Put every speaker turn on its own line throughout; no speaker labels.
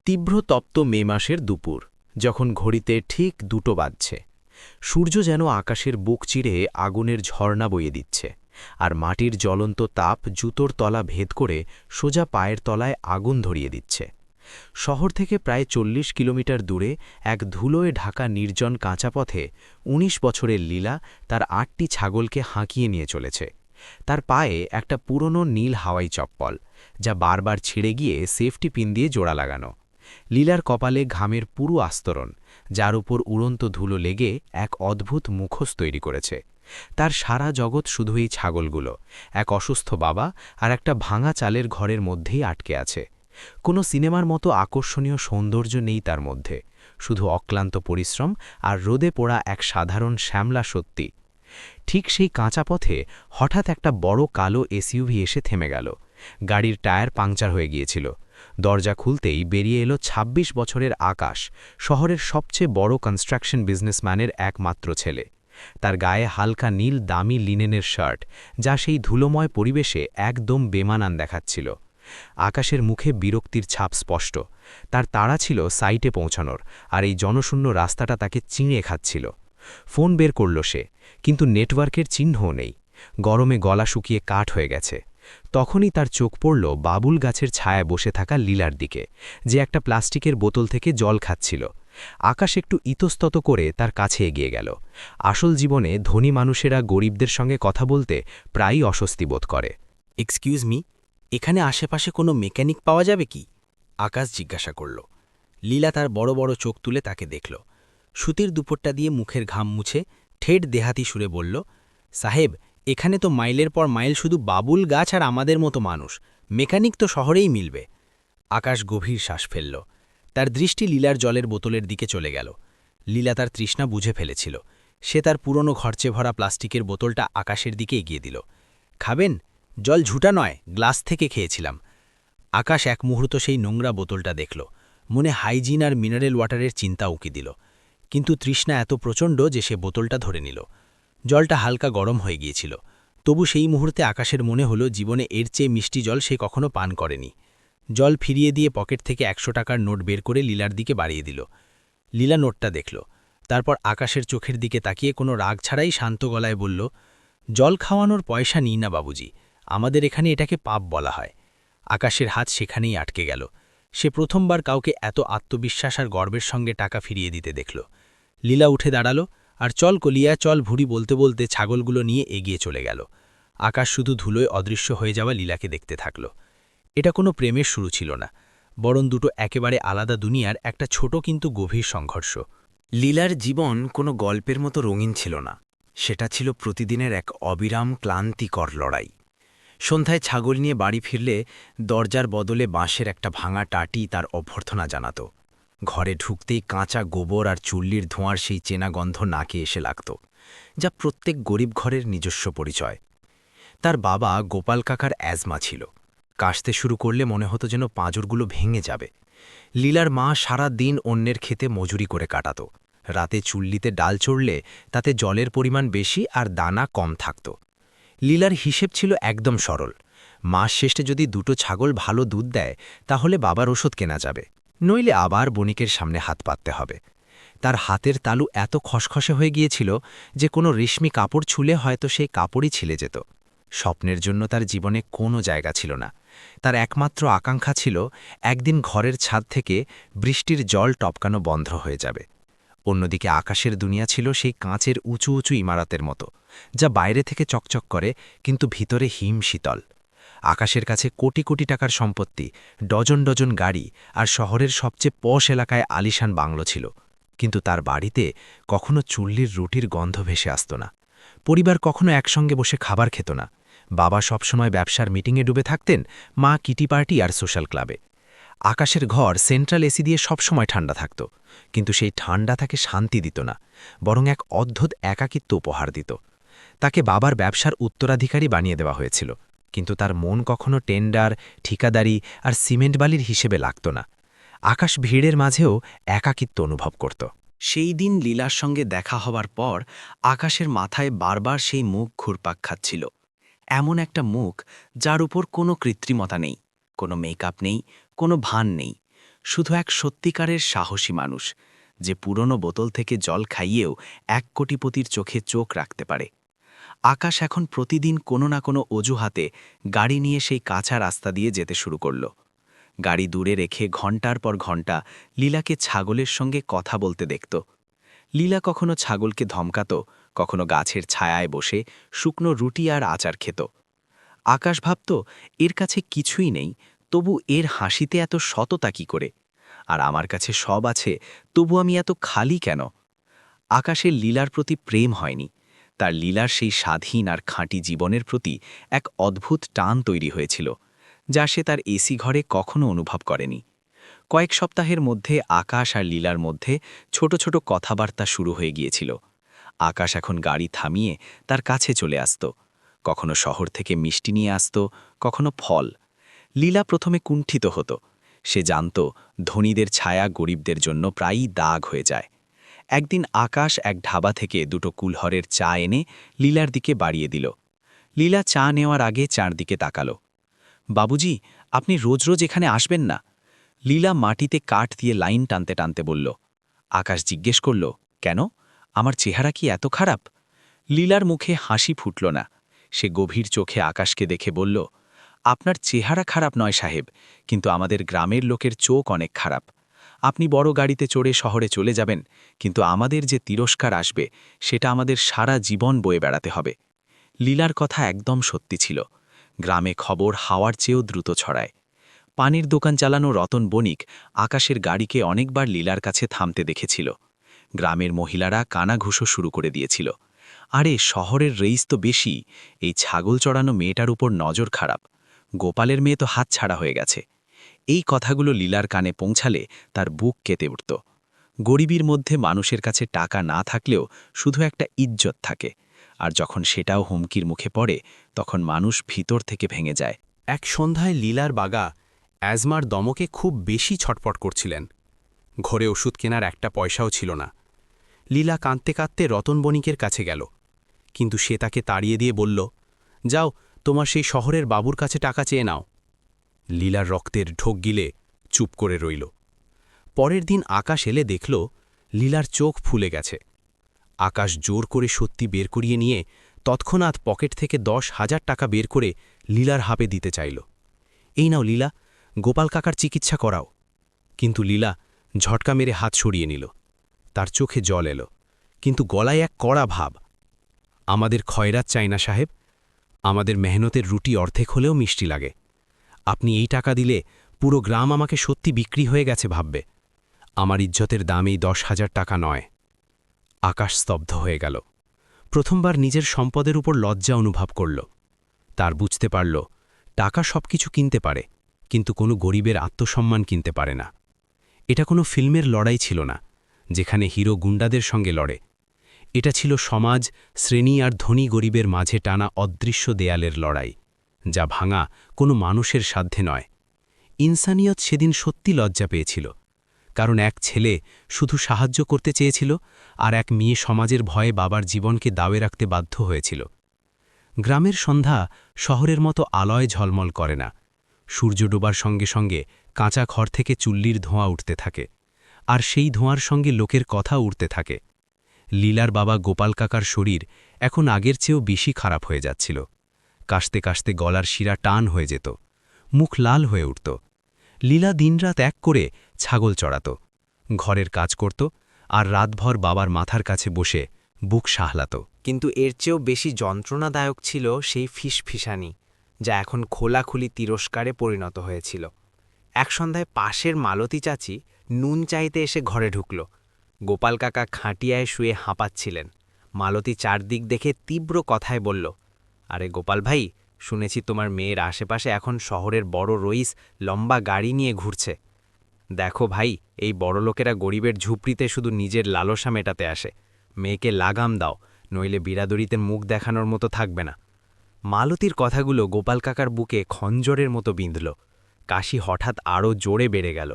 তীব্র তপ্ত মে মাসের দুপুর, যখন ঘড়িতে ঠিক 2টো বাজছে। সূর্য যেন আকাশের বুক চিরে আগুনের ঝর্ণা বইয়ে দিচ্ছে, আর মাটির জ্বলন্ত তাপ জুতোর তলা ভেদ করে সোজা পায়ের তলায় আগুন ধরিয়ে দিচ্ছে। শহর থেকে প্রায় 40 কিলোমিটার দূরে এক ধুলোয় ঢাকা নির্জন কাঁচা পথে ১৯ বছরের লীলা তার ৮টি ছাগলকে হাঁকিয়ে নিয়ে চলেছে। তার পায়ে একটা পুরনো নীল হাওয়াই চপ্পল, যা বারবার ছিঁড়ে গিয়ে সেফটি পিন দিয়ে জোড়া লাগানো। লীলার কপালে ঘামের পুরো আস্তরণ, যার উপর উড়ন্ত ধুলো লেগে এক অদ্ভুত মুখোশ তৈরি করেছে। তার সারা জগৎ শুধু এই ছাগলগুলো, এক অসুস্থ বাবা আর একটা ভাঙা চালের ঘরের মধ্যেই আটকে আছে। কোনো সিনেমার মতো আকর্ষণীয় সৌন্দর্য নেই তার মধ্যে, শুধু অক্লান্ত পরিশ্রম আর রোদে পোড়া এক সাধারণ শ্যামলা সত্যি। ঠিক সেই কাঁচা পথে হঠাৎ একটা বড় কালো এসইউভি এসে থেমে গেল। গাড়ির টায়ার পাংচার হয়ে গিয়েছিল। দরজা খুলতেই বেরিয়ে এলো ২৬ বছরের আকাশ, শহরের সবচেয়ে বড় কনস্ট্রাকশন বিজনেসম্যানের একমাত্র ছেলে। তার গায়ে হালকা নীল দামি লিনেনের শার্ট, যা সেই ধুলোময় পরিবেশে একদম বেমানান দেখাচ্ছিল। আকাশের মুখে বিরক্তির ছাপ স্পষ্ট। তার তাড়া ছিল সাইটে পৌঁছানোর, আর এই জনশূন্য রাস্তাটা তাকে চিঁড়ে খাচ্ছিল। ফোন বের করল সে, কিন্তু নেটওয়ার্কের চিহ্নও নেই। গরমে গলা শুকিয়ে কাঠ হয়ে গেছে। তখনই তার চোখ পড়ল বাবুল গাছের ছায়ায় বসে থাকা লীলার দিকে, যে একটা প্লাস্টিকের বোতল থেকে জল খাচ্ছিল। আকাশ একটু ইতস্তত করে তার কাছে এগিয়ে গেল। আসল জীবনে ধনী মানুষেরা গরিবদের সঙ্গে কথা বলতে প্রায়ই অস্বস্তি বোধ করে।
এক্সকিউজ মি, এখানে আশেপাশে কোনো মেকানিক পাওয়া যাবে কি? আকাশ জিজ্ঞাসা করল। লীলা তার বড় বড় চোখ তুলে তাকে দেখল। সুতির দুপুরটা দিয়ে মুখের ঘাম মুছে ঠেট দেহাতি সুরে বলল, সাহেব, এখানে তো মাইলের পর মাইল শুধু বাবুল গাছ আর আমাদের মতো মানুষ। মেকানিক তো শহরেই মিলবে। আকাশ গভীর শ্বাস ফেলল। তার দৃষ্টি লীলার জলের বোতলের দিকে চলে গেল। লীলা তার তৃষ্ণা বুঝে ফেলেছিল। সে তার পুরনো ঘরচে ভরা প্লাস্টিকের বোতলটা আকাশের দিকে এগিয়ে দিল। খাবেন? জল ঝুটা নয়, গ্লাস থেকে খেয়েছিলাম। আকাশ এক মুহূর্ত সেই নোংরা বোতলটা দেখল। মনে হাইজিন আর মিনারেল ওয়াটারের চিন্তা উঁকি দিল। কিন্তু তৃষ্ণা এত প্রচণ্ড যে সে বোতলটা ধরে নিল। জলটা হালকা গরম হয়ে গিয়েছিল। তবু সেই মুহূর্তে আকাশের মনে হলো জীবনে এর চেয়ে মিষ্টি জল সে কখনো পান করেনি। জল ফিরিয়ে দিয়ে পকেট থেকে ১০০ টাকার নোট বের করে লীলার দিকে বাড়িয়ে দিল। লীলা নোটটা দেখল। তারপর আকাশের চোখের দিকে তাকিয়ে কোনো রাগ ছাড়াই শান্ত গলায় বলল, জল খাওয়ানোর পয়সা নিই না বাবুজি, আমাদের এখানে এটাকে পাপ বলা হয়। আকাশের হাত সেখানেই আটকে গেল। সে প্রথমবার কাউকে এত আত্মবিশ্বাস আর গর্বের সঙ্গে টাকা ফিরিয়ে দিতে দেখল। লীলা উঠে দাঁড়ালো, আর চল কলিয়া চল ভুড়ি বলতে বলতে ছাগলগুলো নিয়ে এগিয়ে চলে গেল। আকাশ শুধু ধুলোয় অদৃশ্য হয়ে যাওয়া লীলাকে দেখতে থাকল। এটা কোনো প্রেমের শুরু ছিল না, বরং দুটো একেবারে আলাদা দুনিয়ার একটা ছোট কিন্তু গভীর সংঘর্ষ।
লীলার জীবন কোনো গল্পের মতো রঙিন ছিল না, সেটা ছিল প্রতিদিনের এক অবিরাম ক্লান্তিকর লড়াই। সন্ধ্যায় ছাগল নিয়ে বাড়ি ফিরলে দরজার বদলে বাঁশের একটা ভাঙা টাটি তার অভ্যর্থনা জানাত। ঘরে ঢুকতেই কাঁচা গোবর আর চুল্লির ধোঁয়ার সেই চেনা গন্ধ নাকে এসে লাগত, যা প্রত্যেক গরিব ঘরের নিজস্ব পরিচয়। তার বাবা গোপাল কাকার অ্যাজমা ছিল। কাশতে শুরু করলে মনে হতো যেন পাঁজরগুলো ভেঙে যাবে। লীলার মা সারা দিন অন্যের খেতে মজুরি করে কাটাত। রাতে চুল্লিতে ডাল চড়লে তাতে জলের পরিমাণ বেশি আর দানা কম থাকত। লীলার হিসেব ছিল একদম সরল। মাস শেষে যদি দুটো ছাগল ভালো দুধ দেয়, তাহলে বাবার ওষুধ কেনা যাবে, নইলে আবার বণিকের সামনে হাত পাততে হবে। তার হাতের তালু এত খসখসে হয়ে গিয়েছিল যে কোনো রেশমি কাপড় ছুলে হয়তো সেই কাপড়ই ছিলে যেত। স্বপ্নের জন্য তার জীবনে কোনো জায়গা ছিল না। তার একমাত্র আকাঙ্ক্ষা ছিল একদিন ঘরের ছাদ থেকে বৃষ্টির জল টপকানো বন্ধ হয়ে যাবে। অন্যদিকে আকাশের দুনিয়া ছিল সেই কাঁচের উঁচু উঁচু ইমারতের মতো, যা বাইরে থেকে চকচক করে কিন্তু ভিতরে হিম শীতল। আকাশের কাছে কোটি কোটি টাকার সম্পত্তি, ডজন ডজন গাড়ি আর শহরের সবচেয়ে পশ এলাকায় আলিশান বাংলো ছিল, কিন্তু তার বাড়িতে কখনো চুল্লির রুটির গন্ধ ভেসে আসত না। পরিবার কখনো একসঙ্গে বসে খাবার খেত না। বাবা সবসময় ব্যবসার মিটিংয়ে ডুবে থাকতেন, মা কিটি পার্টি আর সোশ্যাল ক্লাবে। আকাশের ঘর সেন্ট্রাল এসি দিয়ে সবসময় ঠান্ডা থাকত, কিন্তু সেই ঠান্ডা তাকে শান্তি দিত না, বরং এক অদ্ভুত একাকিত্ব উপহার দিত। তাকে বাবার ব্যবসার উত্তরাধিকারী বানিয়ে দেওয়া হয়েছিল, কিন্তু তার মন কখনো টেন্ডার, ঠিকাদারি আর সিমেন্ট বালির হিসেবে লাগত না। আকাশ ভিড়ের মাঝেও একাকিত্ব অনুভব করত।
সেই দিন লীলার সঙ্গে দেখা হবার পর আকাশের মাথায় বারবার সেই মুখ ঘুরপাক খাচ্ছিল। এমন একটা মুখ যার উপর কোনো কৃত্রিমতা নেই, কোনো মেকআপ নেই, কোনো ভান নেই,
শুধু এক সত্যিকারের সাহসী মানুষ, যে পুরনো বোতল থেকে জল খাইয়েও 1 কোটিপতির চোখে চোখ রাখতে পারে। আকাশ এখন প্রতিদিন কোনো না কোনো অজুহাতে গাড়ি নিয়ে সেই কাঁচা রাস্তা দিয়ে যেতে শুরু করল। গাড়ি দূরে রেখে ঘন্টার পর ঘন্টা লীলাকে ছাগলের সঙ্গে কথা বলতে দেখত। লীলা কখনো ছাগলকে ধমকাত, কখনো গাছের ছায়ায় বসে শুকনো রুটি আর আচার খেত। আকাশ ভাবত, এর কাছে কিছুই নেই, তবু এর হাসিতে এত সততা কি করে? আর আমার কাছে সব আছে, তবু আমি এত খালি কেন? আকাশের লীলার প্রতি প্রেম হয়নি, তার লীলার সেই স্বাধীন আর খাঁটি জীবনের প্রতি এক অদ্ভুত টান তৈরি হয়েছিল, যা সে তার এসি ঘরে কখনো অনুভব করেনি। কয়েক সপ্তাহের মধ্যে আকাশ আর লীলার মধ্যে ছোট ছোট কথাবার্তা শুরু হয়ে গিয়েছিল। আকাশ এখন গাড়ি থামিয়ে তার কাছে চলে আসত, কখনো শহর থেকে মিষ্টি নিয়ে আসত, কখনো ফল। লীলা প্রথমে কুণ্ঠিত হতো, সে জানত ধনীদের ছায়া গরিবদের জন্য প্রায়ই দাগ হয়ে যায়। একদিন আকাশ এক ঢাবা থেকে 2টো কুলহরের চা এনে লীলার দিকে বাড়িয়ে দিল। লীলা চা নেওয়ার আগে চারদিকে তাকালো। বাবুজি, আপনি রোজ রোজ এখানে আসবেন না? লীলা মাটিতে কাঠ দিয়ে লাইন টানতে টানতে বলল। আকাশ জিজ্ঞেস করল, কেন? আমার চেহারা কি এত খারাপ? লীলার মুখে হাসি ফুটল না, সে গভীর চোখে আকাশকে দেখে বলল, আপনার চেহারা খারাপ নয় সাহেব, কিন্তু আমাদের গ্রামের লোকের চোখ অনেক খারাপ। আপনি বড় গাড়িতে চড়ে শহরে চলে যাবেন, কিন্তু আমাদের যে তিরস্কার আসবে সেটা আমাদের সারা জীবন বয়ে বেড়াতে হবে। লীলার কথা একদম সত্যি ছিল। গ্রামে খবর হাওয়ার চেয়েও দ্রুত ছড়ায়। পানির দোকান চালানো রতন বণিক আকাশের গাড়িকে অনেকবার লীলার কাছে থামতে দেখেছিল। গ্রামের মহিলারা কানাঘুষো শুরু করে দিয়েছিল, আরে শহরের রেইস তো বেশি, এই ছাগল চড়ানো মেয়েটার উপর নজর খারাপ, গোপালের মেয়ে তো হাত ছাড়া হয়ে গেছে। এই কথাগুলো লীলার কানে পৌঁছালে তার বুক কেঁপে উঠত। গরিবীর মধ্যে মানুষের কাছে টাকা না থাকলেও শুধু একটা ইজ্জত থাকে, আর যখন সেটাও হুমকির মুখে পড়ে তখন মানুষ ভিতর থেকে ভেঙে যায়।
এক সন্ধ্যায় লীলার বাগা অ্যাজমার দমকে খুব বেশি ছটপট করছিলেন। ঘরে ওষুধ কেনার একটা পয়সাও ছিল না। লীলা কাঁদতে কাঁদতে রতন বণিকের কাছে গেল, কিন্তু সে তাকে তাড়িয়ে দিয়ে বলল, যাও, তোমার সেই শহরের বাবুর কাছে টাকা চেয়ে নাও। লীলার রক্তের ঢোক গিলে চুপ করে রইল। পরের দিন আকাশ এলে দেখল লীলার চোখ ফুলে গেছে। আকাশ জোর করে সত্যি বের করিয়ে নিয়ে তৎক্ষণাৎ পকেট থেকে 10,000 টাকা বের করে লীলার হাপে দিতে চাইল। এই নাও লীলা, গোপাল কাকার চিকিৎসা করাও। কিন্তু লীলা ঝটকা মেরে হাত সরিয়ে নিল। তার চোখে জল এলো, কিন্তু গলায় এক কড়া ভাব। আমাদের খয়রাত চাই না সাহেব, আমাদের মেহনতের রুটি অর্ধেক হলেও মিষ্টি লাগে। আপনি এই টাকা দিলে পুরো গ্রাম আমাকে সত্যি বিক্রি হয়ে গেছে ভাববে। আমার ইজ্জতের দাম এই 10,000 টাকা নয়। আকাশ স্তব্ধ হয়ে গেল। প্রথমবার নিজের সম্পদের উপর লজ্জা অনুভব করল। তার বুঝতে পারল, টাকা সবকিছু কিনতে পারে, কিন্তু কোনো গরিবের আত্মসম্মান কিনতে পারে না। এটা কোনো ফিল্মের লড়াই ছিল না, যেখানে হিরো গুন্ডাদের সঙ্গে লড়ে। এটা ছিল সমাজ, শ্রেণী আর ধনী গরিবের মাঝে টানা অদৃশ্য দেয়ালের লড়াই, যা ভাঙা কোনো মানুষের সাধ্যে নয়। ইনসানিয়ত সেদিন সত্যি লজ্জা পেয়েছিল, কারণ এক ছেলে শুধু সাহায্য করতে চেয়েছিল, আর এক মেয়ে সমাজের ভয়ে বাবার জীবনকে দাওয়ে রাখতে বাধ্য হয়েছিল। গ্রামের সন্ধ্যা শহরের মতো আলয় ঝলমল করে না। সূর্য ডোবার সঙ্গে সঙ্গে কাঁচা ঘর থেকে চুল্লির ধোঁয়া উঠতে থাকে, আর সেই ধোঁয়ার সঙ্গে লোকের কথা উঠতে থাকে। লীলার বাবা গোপাল কাকার শরীর এখন আগের চেয়েও বেশি খারাপ হয়ে যাচ্ছিল। কাশতে কাশতে গলার শিরা টান হয়ে যেত, মুখ লাল হয়ে উঠত। লীলা দিনরাত এক করে ছাগল চড়াত, ঘরের কাজ করত, আর রাতভর বাবার মাথার কাছে বসে বুক সাহলাত।
কিন্তু এর চেয়েও বেশি যন্ত্রণাদায়ক ছিল সেই ফিসফিসানি, যা এখন খোলাখুলি তিরস্কারে পরিণত হয়েছিল। এক সন্ধ্যায় পাশের মালতী চাচি নুন চাইতে এসে ঘরে ঢুকল। গোপাল কাকা খাটিয়ায় শুয়ে হাঁপাচ্ছিলেন। মালতী চারদিক দেখে তীব্র কথায় বলল, আরে গোপাল ভাই, শুনেছি তোমার মেয়ের আশেপাশে এখন শহরের বড় রইস লম্বা গাড়ি নিয়ে ঘুরছে। দেখো ভাই, এই বড়লোকেরা গরিবের ঝুপড়িতে শুধু নিজের লালসা মেটাতে আসে। মেয়েকে লাগাম দাও, নইলে বিরাদরিতে মুখ দেখানোর মতো থাকবে না। মালতীর কথাগুলো গোপাল কাকার বুকে খঞ্জরের মতো বিঁধল। কাশি হঠাৎ আরও জোরে বেড়ে গেল।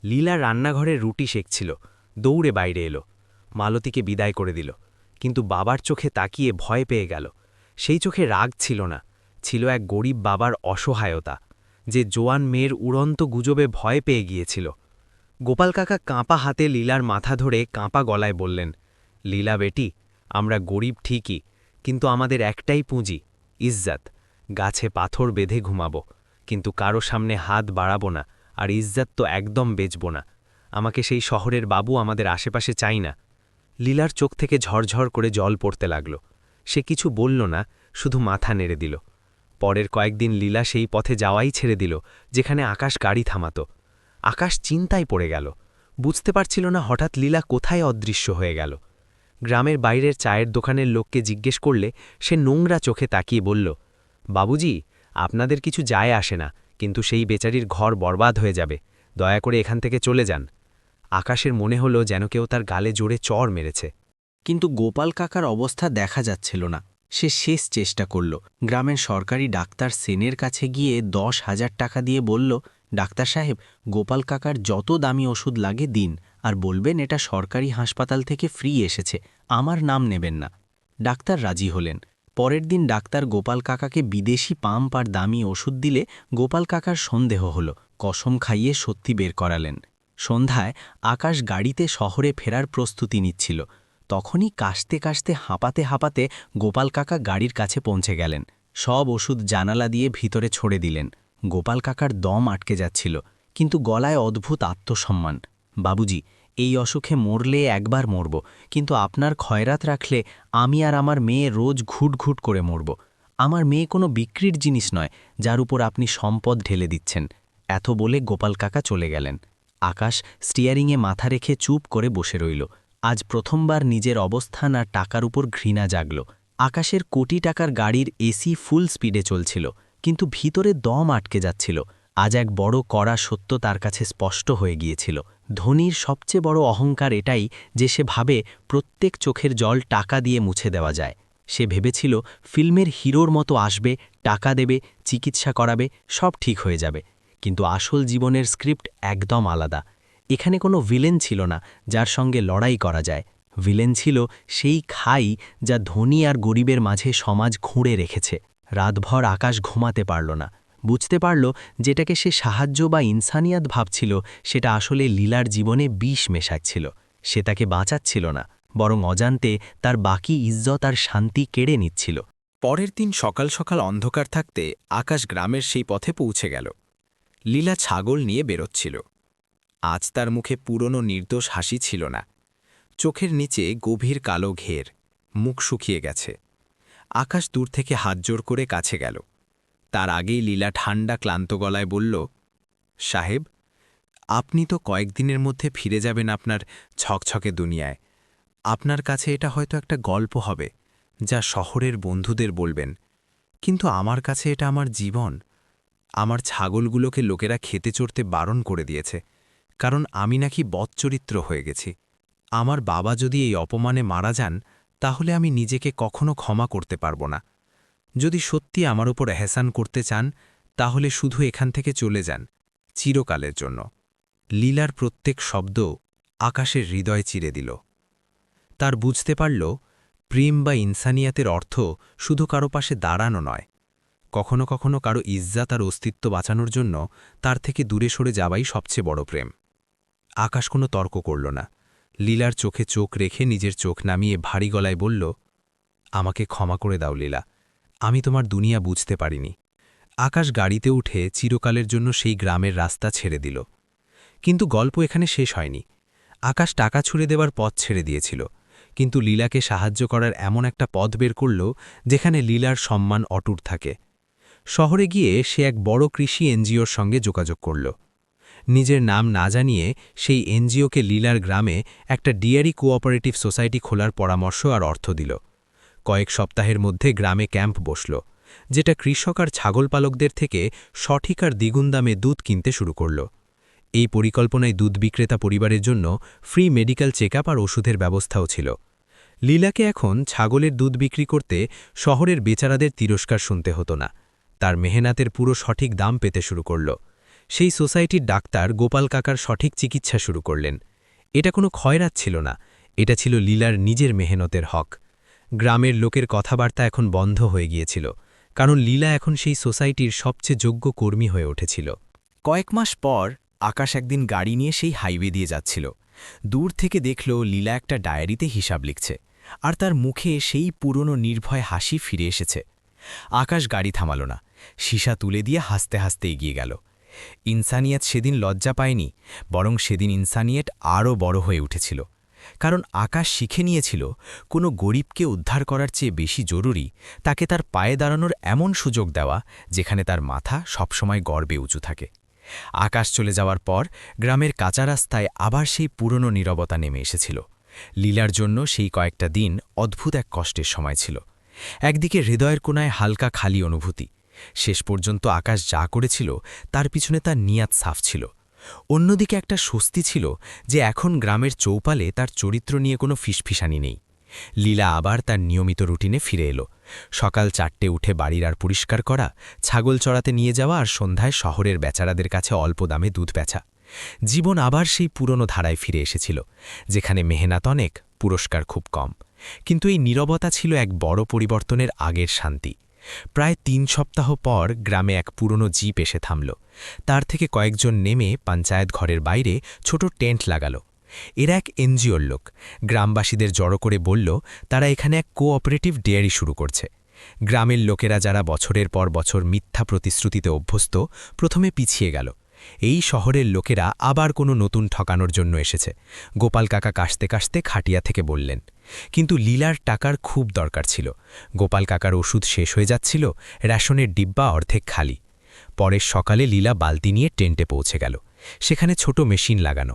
লীলা রান্নাঘরে রুটি সেঁকছিল, দৌড়ে বাইরে এলো। মালতীকে বিদায় করে দিল, কিন্তু বাবার চোখে তাকিয়ে ভয় পেয়ে গেল। সেই চোখে রাগ ছিল না, ছিল এক গরিব বাবার অসহায়তা, যে জোয়ান মেয়ের উড়ন্ত গুজবে ভয় পেয়ে গিয়েছিল। গোপাল কাকা কাঁপা হাতে লীলার মাথা ধরে কাঁপা গলায় বললেন, লীলা বেটি, আমরা গরিব ঠিকই, কিন্তু আমাদের একটাই পুঁজি, ইজ্জত। গাছে পাথর বেঁধে ঘুমাবো, কিন্তু কারো সামনে হাত বাড়াবো না, আর ইজ্জত তো একদম বেচব না। আমাকে সেই শহরের বাবু আমাদের আশেপাশে চাই না। লীলার চোখ থেকে ঝরঝর করে জল পড়তে লাগল। সে কিছু বলল না, শুধু মাথা নেড়ে দিল। পরের কয়েকদিন লীলা সেই পথে যাওয়াই ছেড়ে দিল যেখানে আকাশ গাড়ি থামাত। আকাশ চিন্তায় পড়ে গেল, বুঝতে পারছিল না হঠাৎ লীলা কোথায় অদৃশ্য হয়ে গেল। গ্রামের বাইরের চায়ের দোকানের লোককে জিজ্ঞেস করলে সে নোংরা চোখে তাকিয়ে বলল, বাবুজি, আপনাদের কিছু যায় আসে না, কিন্তু সেই বেচারির ঘর বরবাদ হয়ে যাবে, দয়া করে এখান থেকে চলে যান। আকাশের মনে হলো যেন কেউ তার গালে জোরে চড় মেরেছে।
কিন্তু গোপাল কাকার অবস্থা দেখা যাচ্ছিল না। সে শেষ চেষ্টা করল। গ্রামের সরকারি ডাক্তার সেনের কাছে গিয়ে 10,000 টাকা দিয়ে বলল, ডাক্তার সাহেব, গোপাল কাকার যত দামি ওষুধ লাগে দিন, আর বলবেন এটা সরকারি হাসপাতাল থেকে ফ্রি এসেছে, আমার নাম নেবেন না। ডাক্তার রাজি হলেন। পরের দিন ডাক্তার গোপাল কাকাকে বিদেশি পাম্প আর দামি ওষুধ দিলে গোপাল কাকার সন্দেহ হল। কসম খাইয়ে সত্যি বের করালেন। সন্ধ্যায় আকাশ গাড়িতে শহরে ফেরার প্রস্তুতি নিচ্ছিল। তখনই কাশতে কাশতে হাঁপাতে হাঁপাতে গোপাল কাকা গাড়ির কাছে পৌঁছে গেলেন। সব ওষুধ জানালা দিয়ে ভিতরে ছড়ে দিলেন। গোপাল কাকার দম আটকে যাচ্ছিল, কিন্তু গলায় অদ্ভুত আত্মসম্মান। বাবুজি, এই অসুখে মরলে একবার মরব, কিন্তু আপনার খয়রাত রাখলে আমি আর আমার মেয়ে রোজ ঘুট ঘুট করে মরব। আমার মেয়ে কোনো বিক্রির জিনিস নয় যার উপর আপনি সম্পদ ঢেলে দিচ্ছেন। এত বলে গোপাল কাকা চলে গেলেন। আকাশ স্টিয়ারিংয়ে মাথা রেখে চুপ করে বসে রইল। আজ প্রথমবার নিজের অবস্থান আর টাকার উপর ঘৃণা জাগল। আকাশের কোটি টাকার গাড়ির এসি ফুল স্পিডে চলছিল, কিন্তু ভিতরে দম আটকে যাচ্ছিল। আজ এক বড় কড়া সত্য তার কাছে স্পষ্ট হয়ে গিয়েছিল। ধনীর সবচেয়ে বড় অহংকার এটাই যে সে ভাবে প্রত্যেক চোখের জল টাকা দিয়ে মুছে দেওয়া যায়। সে ভেবেছিল ফিল্মের হিরোর মতো আসবে, টাকা দেবে, চিকিৎসা করাবে, সব ঠিক হয়ে যাবে। কিন্তু আসল জীবনের স্ক্রিপ্ট একদম আলাদা। এখানে কোনো ভিলেন ছিল না যার সঙ্গে লড়াই করা যায়। ভিলেন ছিল সেই খাই যা ধনী আর গরিবের মাঝে সমাজ খুঁড়ে রেখেছে। রাতভর আকাশ ঘুমাতে পারল না। বুঝতে পারল যেটাকে সে সাহায্য বা ইনসানিয়াত ভাবছিল সেটা আসলে লীলার জীবনে বিষ মেশাচ্ছিল। সে তাকে বাঁচাচ্ছিল না, বরং অজান্তে তার বাকি ইজ্জত আর শান্তি কেড়ে নিচ্ছিল।
পরের দিন সকাল সকাল অন্ধকার থাকতে আকাশ গ্রামের সেই পথে পৌঁছে গেল। লীলা ছাগল নিয়ে বেরোচ্ছিল। আজ তার মুখে পুরনো নির্দোষ হাসি ছিল না। চোখের নিচে গভীর কালো ঘের, মুখ শুকিয়ে গেছে। আকাশ দূর থেকে হাত জোর করে কাছে গেল। তার আগেই লীলা ঠান্ডা ক্লান্ত গলায় বলল, সাহেব, আপনি তো কয়েকদিনের মধ্যে ফিরে যাবেন আপনার ছকছকে দুনিয়ায়। আপনার কাছে এটা হয়তো একটা গল্প হবে যা শহরের বন্ধুদের বলবেন, কিন্তু আমার কাছে এটা আমার জীবন। আমার ছাগলগুলোকে লোকেরা খেতে চড়তে বারণ করে দিয়েছে, কারণ আমি নাকি বদচরিত্র হয়ে গেছি। আমার বাবা যদি এই অপমানে মারা যান, তাহলে আমি নিজেকে কখনো ক্ষমা করতে পারব না। যদি সত্যি আমার উপর এহসান করতে চান, তাহলে শুধু এখান থেকে চলে যান, চিরকালের জন্য। লীলার প্রত্যেক শব্দ আকাশের হৃদয় চিরে দিল। তার বুঝতে পারল, প্রেম বা ইনসানিয়াতের অর্থ শুধু কারো পাশে দাঁড়ানো নয়, কখনো কখনো কারো ইজ্জত আর অস্তিত্ব বাঁচানোর জন্য তার থেকে দূরে সরে যাওয়াই সবচেয়ে বড় প্রেম। আকাশ কোনো তর্ক করল না। লীলার চোখে চোখ রেখে নিজের চোখ নামিয়ে ভারী গলায় বলল, আমাকে ক্ষমা করে দাও লীলা, আমি তোমার দুনিয়া বুঝতে পারিনি। আকাশ গাড়িতে উঠে চিরকালের জন্য সেই গ্রামের রাস্তা ছেড়ে দিল। কিন্তু গল্প এখানে শেষ হয়নি। আকাশ টাকা ছুড়ে দেওয়ার পথ ছেড়ে দিয়েছিল, কিন্তু লীলাকে সাহায্য করার এমন একটা পথ বের করল যেখানে লীলার সম্মান অটুট থাকে। শহরে গিয়ে সে এক বড় কৃষি এনজিওর সঙ্গে যোগাযোগ করল। নিজের নাম না জানিয়ে সেই এনজিওকে লীলার গ্রামে একটা ডিয়ারি কোঅপারেটিভ সোসাইটি খোলার পরামর্শ আর অর্থ দিল। কয়েক সপ্তাহের মধ্যে গ্রামে ক্যাম্প বসল, যেটা কৃষক আর ছাগল পালকদের থেকে সঠিক আর দ্বিগুণ দামে দুধ কিনতে শুরু করল। এই পরিকল্পনায় দুধ বিক্রেতা পরিবারের জন্য ফ্রি মেডিকেল চেকআপ আর ওষুধের ব্যবস্থাও ছিল। লীলাকে এখন ছাগলের দুধ বিক্রি করতে শহরের বেচারাদের তিরস্কার শুনতে হতো না। তার মেহনাতের পুরো সঠিক দাম পেতে শুরু করল। সেই সোসাইটির ডাক্তার গোপাল কাকার সঠিক চিকিৎসা শুরু করলেন। এটা কোনো খয়রাত ছিল না, এটা ছিল লীলার নিজের মেহনতের হক। গ্রামের লোকের কথাবার্তা এখন বন্ধ হয়ে গিয়েছিল, কারণ লীলা এখন সেই সোসাইটির সবচেয়ে যোগ্য কর্মী হয়ে উঠেছিল। কয়েক মাস পর
আকাশ একদিন গাড়ি নিয়ে সেই হাইওয়ে দিয়ে যাচ্ছিল। দূর থেকে দেখল লীলা একটা ডায়েরিতে হিসাব লিখছে, আর তার মুখে সেই পুরনো নির্ভয় হাসি ফিরে এসেছে। আকাশ গাড়ি থামাল না, সীসা তুলে দিয়ে হাসতে হাসতে এগিয়ে গেল। ইনসানিয়াত সেদিন লজ্জা পায়নি, বরং সেদিন ইনসানিয়াত আরও বড় হয়ে উঠেছিল। কারণ আকাশ শিখে নিয়েছিল কোনো গরিবকে উদ্ধার করার চেয়ে বেশি জরুরি তাকে তার পায়ে দাঁড়ানোর এমন সুযোগ দেওয়া যেখানে তার মাথা সবসময় গর্বে উঁচু থাকে। আকাশ চলে যাওয়ার পর গ্রামের কাঁচা রাস্তায় আবার সেই পুরনো নীরবতা নেমে এসেছিল। লীলার জন্য সেই কয়েকটা দিন অদ্ভুত এক কষ্টের সময় ছিল। একদিকে হৃদয়ের কোণায় হালকা খালি অনুভূতি, শেষ পর্যন্ত আকাশ যা করেছিল তার পিছনে তার নিয়াত সাফ ছিল। অন্যদিকে একটা স্বস্তি ছিল যে এখন গ্রামের চৌপালে তার চরিত্র নিয়ে কোনো ফিসফিসানি নেই। লীলা আবার তার নিয়মিত রুটিনে ফিরে এলো। সকাল 4টে উঠে বাড়ির আর পরিষ্কার করা, ছাগল চড়াতে নিয়ে যাওয়া আর সন্ধ্যায় শহরের বেচারাদের কাছে অল্প দামে দুধ বেচা। জীবন আবার সেই পুরনো ধারায় ফিরে এসেছিল, যেখানে মেহনত অনেক, পুরস্কার খুব কম। কিন্তু এই নীরবতা ছিল এক বড় পরিবর্তনের আগের শান্তি। প্রায় 3 সপ্তাহ পর গ্রামে এক পুরনো জিপ এসে থামল। তার থেকে কয়েকজন নেমে পঞ্চায়েত ঘরের বাইরে ছোট টেন্ট লাগালো। এরা এক এনজিওর লোক। গ্রামবাসীদের জড়ো করে বলল তারা এখানে এক কোঅপারেটিভ ডেয়ারি শুরু করছে। গ্রামের লোকেরা যারা বছরের পর বছর মিথ্যা প্রতিশ্রুতিতে অভ্যস্ত, প্রথমে পিছিয়ে গেল। এই শহরের লোকেরা আবার কোনো নতুন ঠকানোর জন্য এসেছে। গোপাল কাকা কাশতে কাশতে খাটিয়া থেকে বললেন। কিন্তু লীলার টাকার খুব দরকার ছিল। গোপাল কাকার ওষুধ শেষ হয়ে যাচ্ছিল, রেশনের ডিব্বা অর্ধেক খালি। পরের সকালে লীলা বালতি নিয়ে টেন্টে পৌঁছে গেল। সেখানে ছোট মেশিন লাগানো।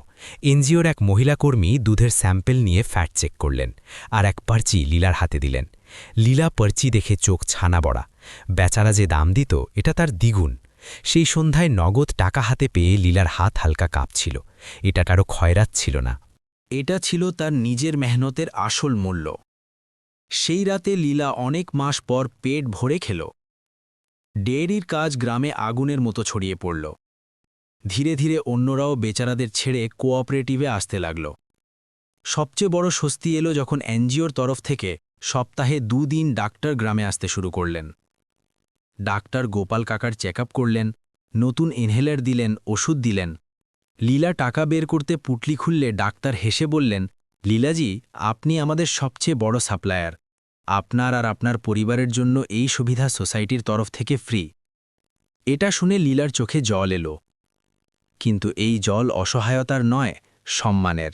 এনজিওর এক মহিলা কর্মী দুধের স্যাম্পল নিয়ে ফ্যাট চেক করলেন, আর এক পার্চি লীলার হাতে দিলেন। লীলা পার্চি দেখে চোখ ছানা বড়া। বেচারা যে দাম দিত এটা তার দ্বিগুণ। সেই সন্ধ্যায় নগদ টাকা হাতে পেয়ে লীলার হাত হালকা কাঁপছিল। এটা কারো খয়রাত ছিল না,
এটা ছিল তার নিজের মেহনতের আসল মূল্য। সেই রাতে লীলা অনেক মাস পর পেট ভরে খেল। ডেয়ারির কাজ গ্রামে আগুনের মতো ছড়িয়ে পড়ল। ধীরে ধীরে অন্যরাও বেচারাদের ছেড়ে কোঅপারেটিভে আসতে লাগল। সবচেয়ে বড় স্বস্তি এলো যখন এনজিওর তরফ থেকে সপ্তাহে 2 দিন ডাক্তার গ্রামে আসতে শুরু করলেন। ডাক্তার গোপাল কাকার চেক করলেন, নতুন ইনহেলার দিলেন, ওষুধ দিলেন। লীলা টাকা বের করতে পুটলি খুললে ডাক্তার হেসে বললেন, লীলাজি, আপনি আমাদের সবচেয়ে বড় সাপ্লায়ার। আপনার আর আপনার পরিবারের জন্য এই সুবিধা সোসাইটির তরফ থেকে ফ্রি। এটা শুনে লীলার চোখে জল এলো। কিন্তু এই জল অসহায়তার নয়, সম্মানের।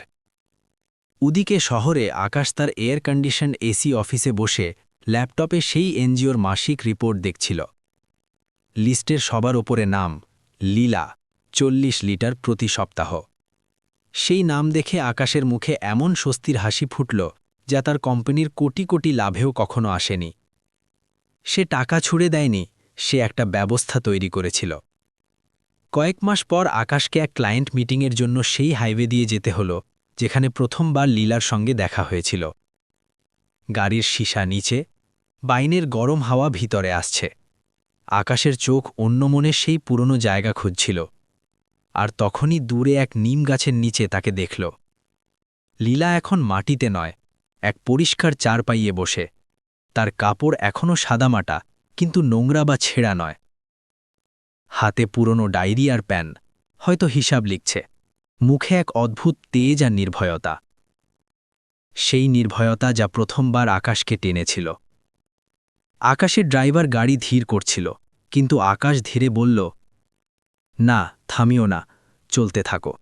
উদিকে শহরে আকাশ তার এয়ার কন্ডিশন এসি অফিসে বসে ল্যাপটপে সেই এনজিওর মাসিক রিপোর্ট দেখছিল। লিস্টের সবার ওপরে নাম লীলা, 40 লিটার প্রতি সপ্তাহ। সেই নাম দেখে আকাশের মুখে এমন স্বস্তির হাসি ফুটল যা তার কোম্পানির কোটি কোটি লাভেও কখনো আসেনি। সে টাকা ছুড়ে দেয়নি, সে একটা ব্যবস্থা তৈরি করেছিল। কয়েক মাস পর আকাশকে এক ক্লায়েন্ট মিটিংয়ের জন্য সেই হাইওয়ে দিয়ে যেতে হলো যেখানে প্রথমবার লীলার সঙ্গে দেখা হয়েছিল। গাড়ির সীসা নিচে, বাইনের গরম হাওয়া ভিতরে আসছে। আকাশের চোখ অন্যমনে সেই পুরনো জায়গা খুঁজছিল। আর তখনই দূরে এক নিম গাছের নিচে তাকে দেখল। লীলা এখন মাটিতে নয়, এক পরিষ্কার চারপাইয়ে বসে। তার কাপড় এখনও সাদামাটা, কিন্তু নোংরা বা ছেঁড়া নয়। হাতে পুরনো ডায়েরি আর প্যান, হয়তো হিসাব লিখছে। মুখে এক অদ্ভুত তেজ আর নির্ভয়তা। সেই নির্ভয়তা যা প্রথমবার আকাশকে টেনেছিল। আকাশের ড্রাইভার গাড়ি ধীর করছিল, কিন্তু আকাশ ধীরে বলল, না, থামিও না, চলতে থাকো।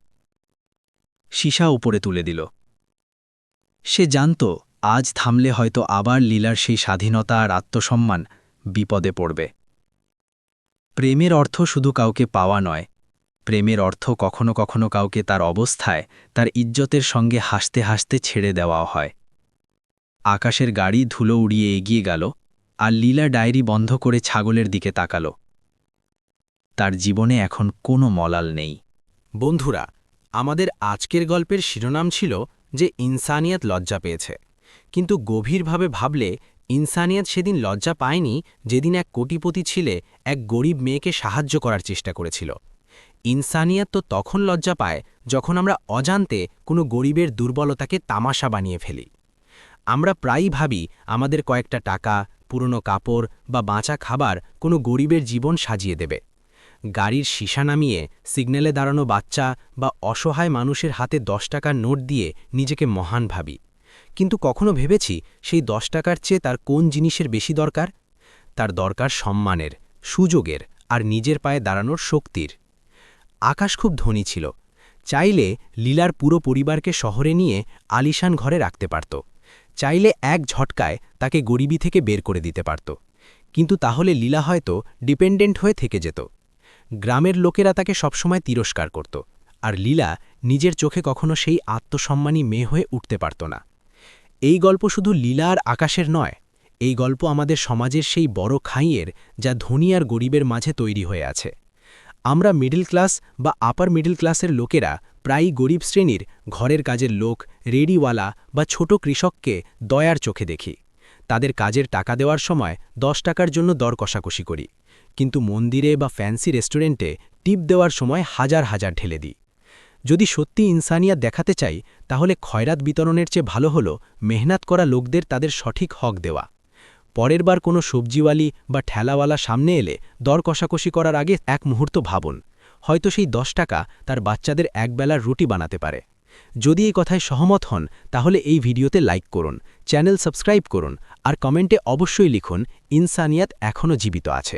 সীসা উপরে তুলে দিল। সে জানত আজ থামলে হয়তো আবার লীলার সেই স্বাধীনতা আর আত্মসম্মান বিপদে পড়বে। প্রেমের অর্থ শুধু কাউকে পাওয়া নয়, প্রেমের অর্থ কখনো কখনো কাউকে তার অবস্থায়, তার ইজ্জতের সঙ্গে হাসতে হাসতে ছেড়ে দেওয়াও হয়। আকাশের গাড়ি ধুলো উড়িয়ে এগিয়ে গেল, আর লীলা ডায়েরি বন্ধ করে ছাগলের দিকে তাকাল। তার জীবনে এখন কোনো মলাল নেই।
বন্ধুরা, আমাদের আজকের গল্পের শিরোনাম ছিল যে ইনসানিয়াত লজ্জা পেয়েছে। কিন্তু গভীরভাবে ভাবলে ইনসানিয়াত সেদিন লজ্জা পায়নি যেদিন এক কোটিপতি ছেলে এক গরিব মেয়েকে সাহায্য করার চেষ্টা করেছিল। ইনসানিয়াত তো তখন লজ্জা পায় যখন আমরা অজান্তে কোনো গরিবের দুর্বলতাকে তামাশা বানিয়ে ফেলি। আমরা প্রায়ই ভাবি আমাদের কয়েকটা টাকা, পুরনো কাপড় বা বাঁচা খাবার কোনো গরিবের জীবন সাজিয়ে দেবে। গাড়ির সীসা নামিয়ে সিগন্যালে দাঁড়ানো বাচ্চা বা অসহায় মানুষের হাতে 10 টাকার নোট দিয়ে নিজেকে মহান ভাবি। কিন্তু কখনো ভেবেছি সেই 10 টাকার চেয়ে তার কোন জিনিসের বেশি দরকার? তার দরকার সম্মানের, সুযোগের আর নিজের পায়ে দাঁড়ানোর শক্তির। আকাশ খুব ধনী ছিল। চাইলে লীলার পুরো পরিবারকে শহরে নিয়ে আলিশান ঘরে রাখতে পারত। চাইলে এক ঝটকায় তাকে গরিবি থেকে বের করে দিতে পারত। কিন্তু তাহলে লীলা হয়তো ডিপেন্ডেন্ট হয়ে থেকে যেত। গ্রামের লোকেরা তাকে সবসময় তিরস্কার করত, আর লীলা নিজের চোখে কখনো সেই আত্মসম্মানী মেয়ে হয়ে উঠতে পারত না। এই গল্প শুধু লীলা আর আকাশের নয়, এই গল্প আমাদের সমাজের সেই বড় খাইয়ের, যা ধনী আর গরিবের মাঝে তৈরি হয়ে আছে। আমরা মিডল ক্লাস বা আপার মিডল ক্লাসের লোকেরা প্রায়ই গরিব শ্রেণীর ঘরের কাজের লোক, রেডিওয়ালা বা ছোট কৃষককে দয়ার চোখে দেখি। তাদের কাজের টাকা দেওয়ার সময় 10 টাকার জন্য দর কষাকষি করি, কিন্তু মন্দিরে বা ফ্যান্সি রেস্টুরেন্টে টিপ দেওয়ার সময় হাজার হাজার ঢেলে দিই। যদি সত্যি ইনসানিয়াত দেখাতে চাই, তাহলে খয়রাত বিতরণের চেয়ে ভালো হলো মেহনত করা লোকদের তাদের সঠিক হক দেওয়া। পরের বার কোনো সবজিওয়ালি বা ঠেলাওয়ালা সামনে এলে দর কষাকষি করার আগে এক মুহূর্ত ভাবুন, হয়তো সেই 10 টাকা তার বাচ্চাদের একবেলার রুটি বানাতে পারে। যদি এই কথায় সহমত হন, তাহলে এই ভিডিওতে লাইক করুন, চ্যানেল সাবস্ক্রাইব করুন আর কমেন্টে অবশ্যই লিখুন ইনসানিয়াত এখনও জীবিত আছে।